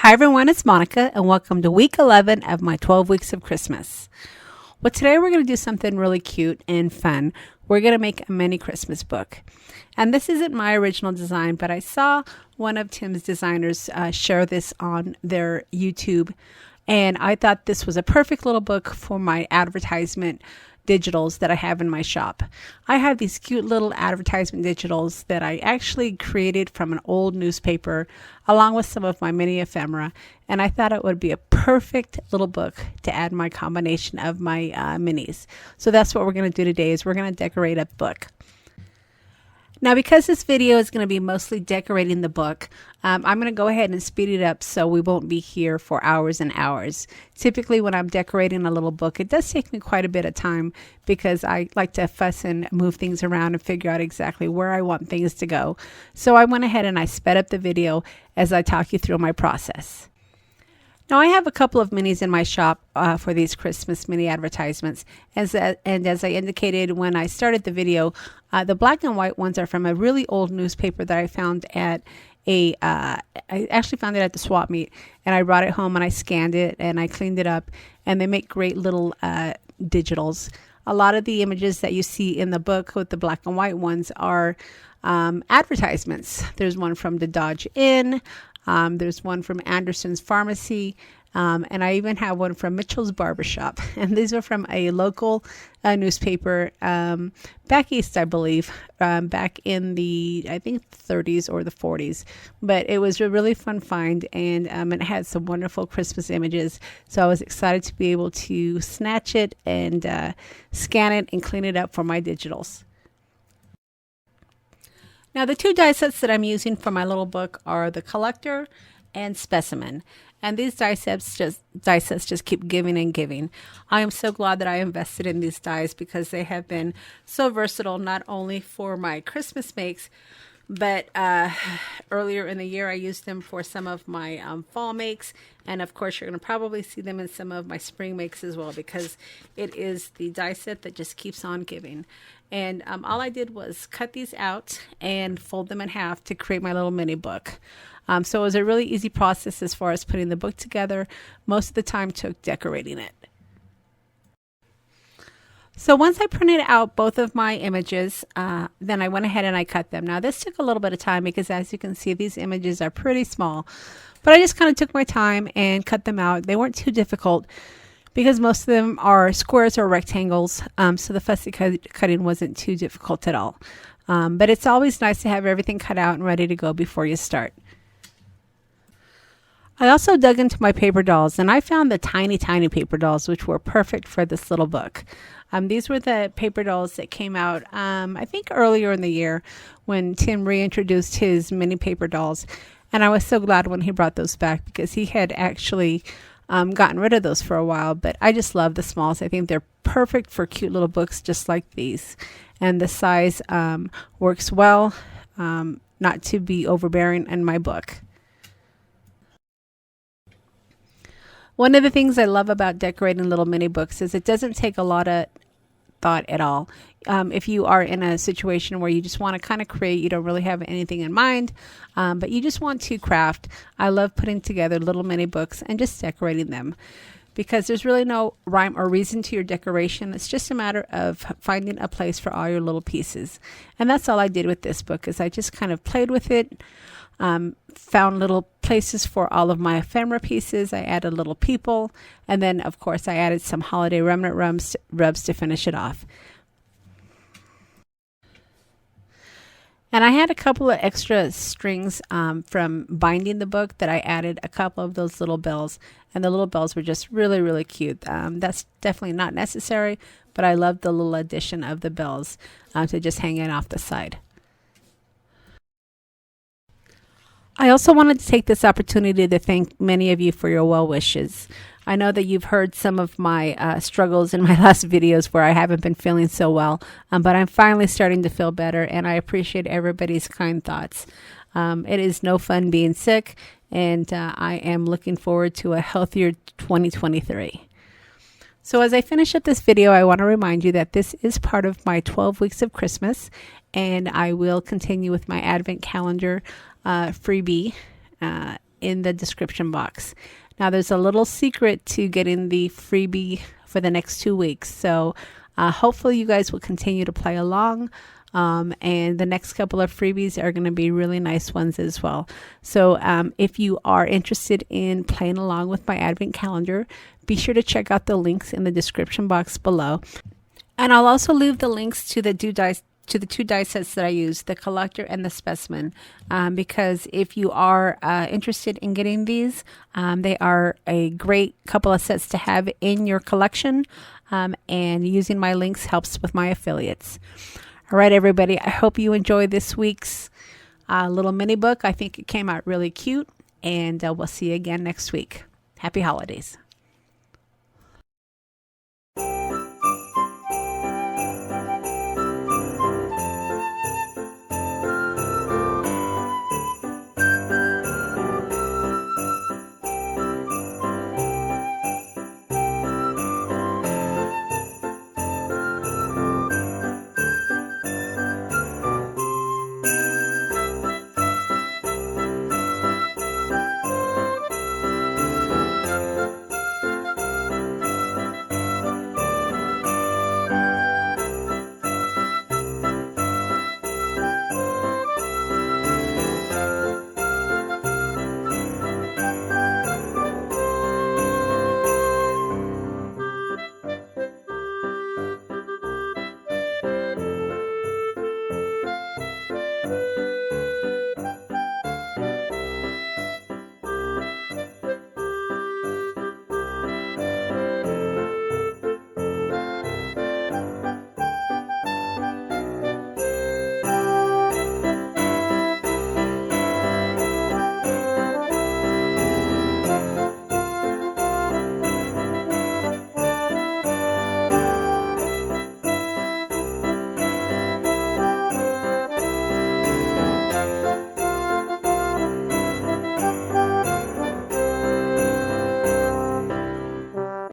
Hi everyone, it's Monica and welcome to week 11 of my 12 weeks of Christmas. Well, today we're going to do something really cute and fun. We're going to make a mini Christmas book. And this isn't my original design, but I saw one of Tim's designers share this on their YouTube. And I thought this was a perfect little book for my advertisement digitals that I have in my shop. I have these cute little advertisement digitals that I actually created from an old newspaper along with some of my mini ephemera, and I thought it would be a perfect little book to add my combination of my minis. So that's what we're going to do today, is we're going to decorate a book. Now, because this video is going to be mostly decorating the book, I'm going to go ahead and speed it up so we won't be here for hours and hours. Typically, when I'm decorating a little book, it does take me quite a bit of time because I like to fuss and move things around and figure out exactly where I want things to go. So I went ahead and I sped up the video as I talk you through my process. Now, I have a couple of minis in my shop for these Christmas mini advertisements. And as I indicated when I started the video, the black and white ones are from a really old newspaper that I found at I actually found it at the swap meet, and I brought it home and I scanned it and I cleaned it up, and they make great little digitals. A lot of the images that you see in the book with the black and white ones are advertisements. There's one from the Dodge Inn. There's one from Anderson's Pharmacy, and I even have one from Mitchell's Barbershop. And these are from a local newspaper back east, I believe, back in the, I think, 30s or the 40s. But it was a really fun find, and it had some wonderful Christmas images. So I was excited to be able to snatch it and scan it and clean it up for my digitals. Now, the two die sets that I'm using for my little book are the Collector and Specimen. And these die sets just keep giving and giving. I am so glad that I invested in these dies because they have been so versatile, not only for my Christmas makes, but earlier in the year I used them for some of my fall makes. And of course, you're going to probably see them in some of my spring makes as well, because it is the die set that just keeps on giving. And all I did was cut these out and fold them in half to create my little mini book. So it was a really easy process as far as putting the book together. Most of the time took decorating it. So once I printed out both of my images, then I went ahead and I cut them. Now this took a little bit of time because, as you can see, these images are pretty small. But I just kind of took my time and cut them out. They weren't too difficult because most of them are squares or rectangles. So the fussy cutting wasn't too difficult at all. But it's always nice to have everything cut out and ready to go before you start. I also dug into my paper dolls, and I found the tiny paper dolls, which were perfect for this little book. These were the paper dolls that came out, I think, earlier in the year when Tim reintroduced his mini paper dolls. And I was so glad when he brought those back because he had actually gotten rid of those for a while. But I just love the smalls. I think they're perfect for cute little books just like these. And the size works well, not to be overbearing in my book. One of the things I love about decorating little mini books is it doesn't take a lot of thought at all. If you are in a situation where you just want to kind of create, you don't really have anything in mind, but you just want to craft, I love putting together little mini books and just decorating them, because there's really no rhyme or reason to your decoration. It's just a matter of finding a place for all your little pieces. And that's all I did with this book, is I just kind of played with it. Found little places for all of my ephemera pieces. I added little people, and then of course I added some holiday remnant rubs to finish it off. And I had a couple of extra strings from binding the book that I added a couple of those little bells, and the little bells were just really cute. That's definitely not necessary, but I love the little addition of the bells to just hang it off the side. I also wanted to take this opportunity to thank many of you for your well wishes. I know that you've heard some of my struggles in my last videos where I haven't been feeling so well, but I'm finally starting to feel better, and I appreciate everybody's kind thoughts. It is no fun being sick, and I am looking forward to a healthier 2023. So as I finish up this video, I want to remind you that this is part of my 12 weeks of Christmas, and I will continue with my Advent calendar freebie in the description box. Now, there's a little secret to getting the freebie for the next 2 weeks. So hopefully you guys will continue to play along. And the next couple of freebies are going to be really nice ones as well. So if you are interested in playing along with my Advent calendar, be sure to check out the links in the description box below. And I'll also leave the links to the two die sets that I use, the collector and the specimen, because if you are interested in getting these, they are a great couple of sets to have in your collection, and using my links helps with my affiliates. All right, everybody, I hope you enjoyed this week's little mini book. I think it came out really cute, and we'll see you again next week. Happy holidays.